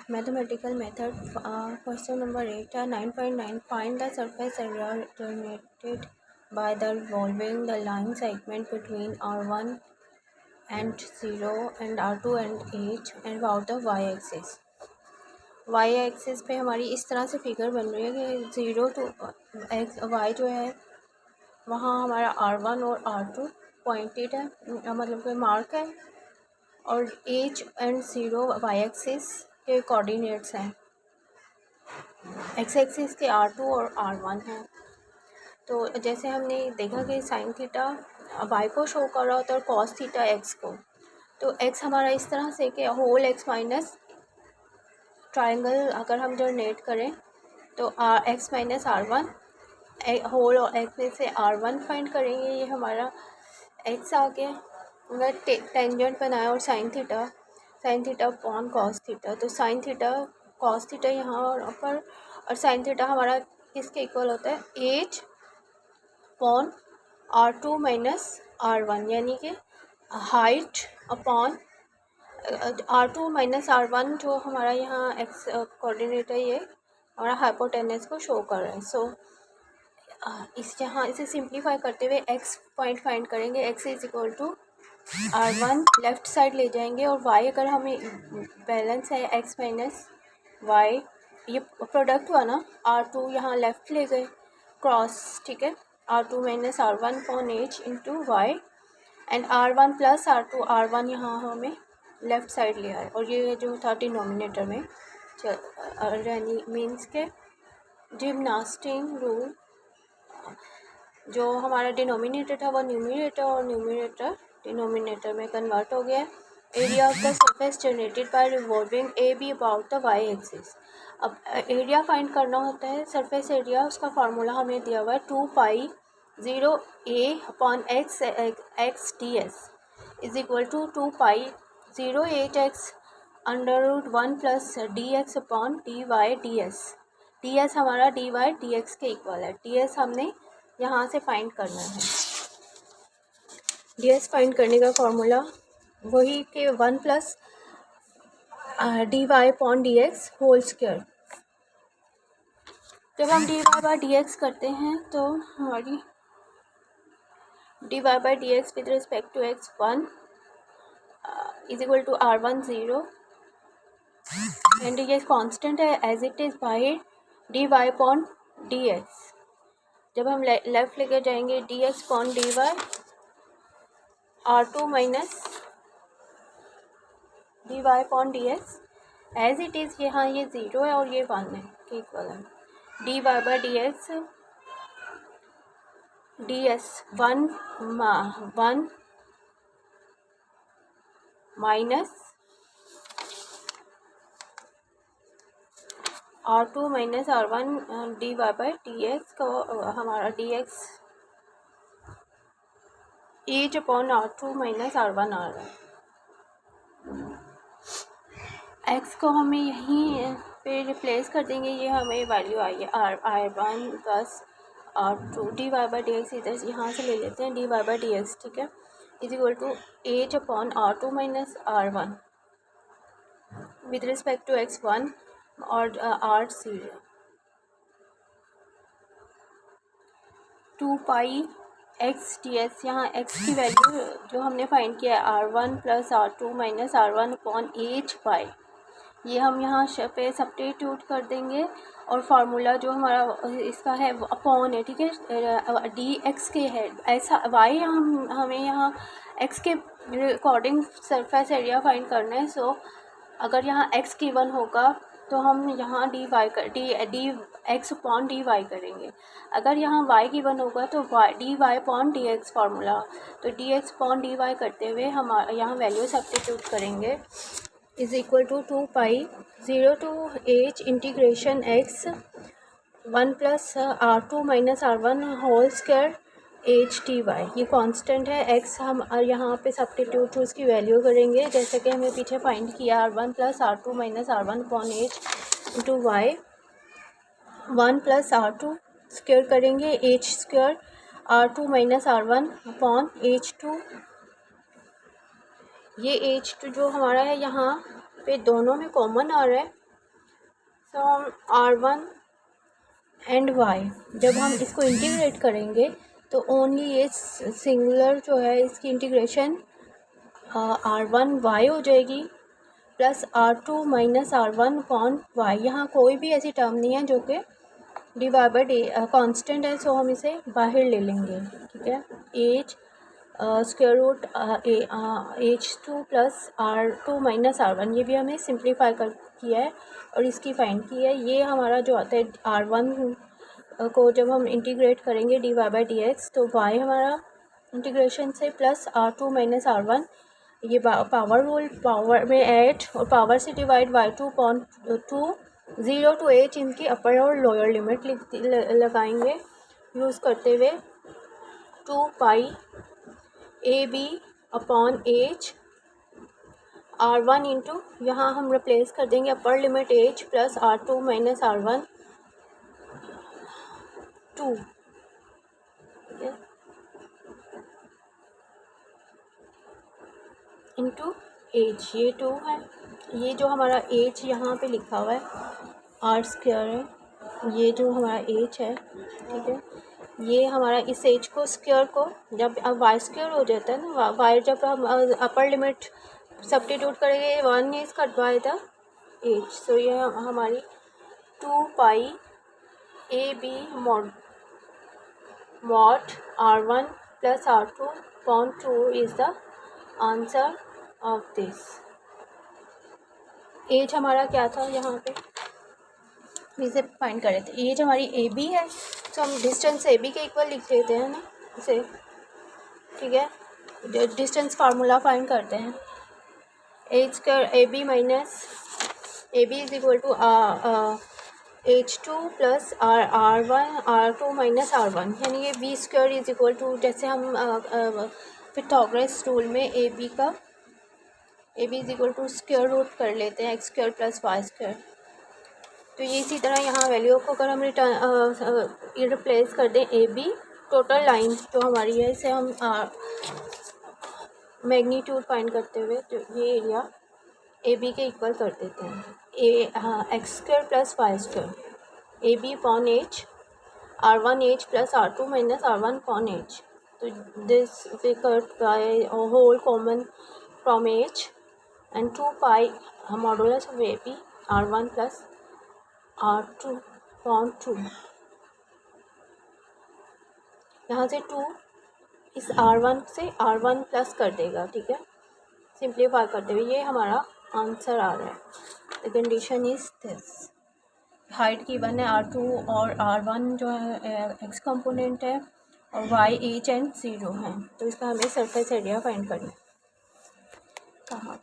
Mathematical method. Question number 8. 9.9. Find the surface area generated by the revolving the line segment between R1 and 0 and R2 and H and about the y-axis. y-axis पे हमारी इस तरह से figure बन रही है कि 0 to x y जो है वहाँ हमारा R1 और R2 पॉइंटेड है, मतलब कोई मार्क है, और H एंड 0 y-axis के कोऑर्डिनेट्स हैं, एक्स एक्सिस के R2 और R1 हैं। तो जैसे हमने देखा कि साइन थीटा वाई को शो कर रहा होता है और कॉस थीटा एक्स को, तो एक्स हमारा इस तरह से कि होल एक्स माइनस ट्राइंगल अगर हम जनरेट करें तो एक्स माइनस R1 होल और एक्स में से R1 फाइंड करेंगे, ये हमारा एक्स आ गया। अगर टेंजेंट बनाया और sine theta upon cos theta, तो साइन थीटा कॉस थीटा यहाँ पर और साइन थीटा हमारा किसके इक्वल होता है, H upon R2 minus R1, यानी कि height upon R2 minus R1 जो हमारा यहाँ एक्स कोऑर्डिनेट है, ये हमारा हाइपोटेनस को शो कर रहा है। सो इसे सिंप्लीफाई करते हुए एक्स पॉइंट फाइंड करेंगे। X is equal to R1 left side ले जाएंगे और y अगर हमें बैलेंस है एक्स माइनस वाई, ये प्रोडक्ट हुआ ना, R2 यहाँ लेफ़्ट ले गए क्रॉस, ठीक है, R2 minus R1 upon h into y and R1 plus R1 यहाँ हमें लेफ़्ट साइड लिया है और ये जो था डिनोमिनेटर में यानी मीन्स के जिम्नास्टिक रूल, जो हमारा डिनोमिनेटर था वो न्यूमरेटर और न्यूमरेटर डिनोमिनेटर में कन्वर्ट हो गया। Area of the surface generated by revolving A B about the y axis. अब एरिया फाइंड करना होता है, सरफेस एरिया, उसका फार्मूला हमें दिया हुआ है 2π0 a upon x d s is equal to 2π0 8x under root 1 plus d x upon d y d s. D s हमारा डी वाई डी एक्स के इक्वल है। डी एस हमने यहाँ से फाइंड करना है। डी एस फाइंड करने का फॉर्मूला वही कि 1 plus d y upon d x whole square. जब हम d y by d x करते हैं तो हमारी d y by d x with respect to x 1 is equal to R1 0 and ये कांस्टेंट है as it is by d y upon d x. जब हम लेफ़्ट लेकर जाएंगे d x upon d y R2 minus d y upon d x as it is, यहाँ ये 0 है और ये 1 है के इक्वल है। D y by d x d s 1 minus R2 minus R1 d y by d x को हमारा d x h upon R2 minus R1 आ रहा है। एक्स को हमें यहीं पे रिप्लेस कर देंगे, ये हमें वैल्यू आई है R1 plus R2 d y by d x, इधर यहाँ से ले लेते हैं d y by d x, ठीक है, is equal to h upon R2 minus R1 with respect to x1 और R0 2πx ds। यहाँ x की वैल्यू जो हमने फाइंड किया है R1 plus R2 minus R1 upon H by, ये हम यहाँ पे सब्स्टिट्यूट कर देंगे और फार्मूला जो हमारा इसका है अपॉन है, ठीक है, डी एक्स के है, ऐसा वाई हमें यहाँ एक्स के अकॉर्डिंग सरफेस एरिया फाइंड करना है। सो अगर यहाँ एक्स गिवन होगा तो हम यहाँ d x upon d y करेंगे। अगर यहाँ वाई गिवन होगा तो d y upon d x formula, तो d x upon d y करते हुए हम यहाँ वैल्यू सब्स्टिट्यूट करेंगे is equal to 2π0 two h integration x 1 plus R2 minus R1 whole square h t y. ये constant है, एक्स हम यहाँ पे सब्स्टिट्यूट उसकी वैल्यू करेंगे जैसे कि हमें पीछे फाइंड किया R1 plus R2 minus R1 upon h into y 1 plus R2 square करेंगे h square R2 minus R1 upon H2। ये H2 जो हमारा है यहाँ पे दोनों में कॉमन आ रहा है तो हम R1 एंड y जब हम इसको इंटीग्रेट करेंगे तो ओनली ये सिंगुलर जो है इसकी इंटीग्रेशन R1 y हो जाएगी plus R2 minus R1 upon y। यहाँ कोई भी ऐसी टर्म नहीं है जो कि डिवाइड बाई डी कॉन्स्टेंट है, सो हम इसे बाहर ले लेंगे, ठीक है। H square root H2 plus R2 minus R1, ये भी हमें सिंप्लीफाई कर किया है और इसकी फाइंड की है। ये हमारा जो आता है R1 को जब हम इंटीग्रेट करेंगे dy बाई डी एक्स, तो y हमारा इंटीग्रेशन से प्लस R2 माइनस R1, ये पावर रूल, पावर में ऐड और पावर से divide y2 upon 2 0 to h इनकी अपर और लोअर लिमिट लगाएंगे यूज़ करते हुए 2 pi a b upon h R1 into, यहाँ हम रिप्लेस कर देंगे upper limit h plus R2 minus R1 2, ठीक है, इंटू एच, ये 2 है। ये जो हमारा एच यहाँ पे लिखा हुआ है आर स्क्वायर है, ये जो हमारा एच है, ठीक है, ये हमारा इस एच को स्क्वायर को जब अब वाई स्क्वायर हो जाता है ना, वाई जब हम अपर लिमिट सब्स्टिट्यूट करेंगे 1 is cut by the h, so ये हमारी 2 pi a b mod R1 plus R2 upon 2 is the answer of this. As हमारा क्या था यहाँ पे इसे फाइंड करे थे, एज हमारी ए बी है, तो हम डिस्टेंस ए बी के इक्वल लिख देते हैं ना इसे, ठीक है। डिस्टेंस फार्मूला फाइंड करते हैं, h square A B minus A B is equal to H2 plus R1 R2 minus R1, यानी ये B square is equal to, जैसे हम पिथागोरस रूल में A B is equal to square root कर लेते हैं x square plus y square. तो ये इसी तरह यहाँ वैल्यू को अगर हम रिप्लेस कर दें ए बी, टोटल लाइन जो हमारी है इसे हम मैग्नीट्यूड फाइंड करते हुए तो ये एरिया ए बी के इक्वल कर देते हैं, x square plus y square ए b upon h R1 h plus R2 minus R1 upon h. तो this we cut by whole common from h and 2 pi modulus of a b R1 plus R2 upon 2, यहाँ से 2 इस R1 से R1 plus कर देगा, ठीक है, simplify करते हुए ये हमारा आंसर आ रहा है। The condition is this, height की वन है R2 और R1 जो है एक्स कंपोनेंट है और y एच एंड 0 है, तो इसका हमें सरफेस एरिया फाइंड करना है। कहाँ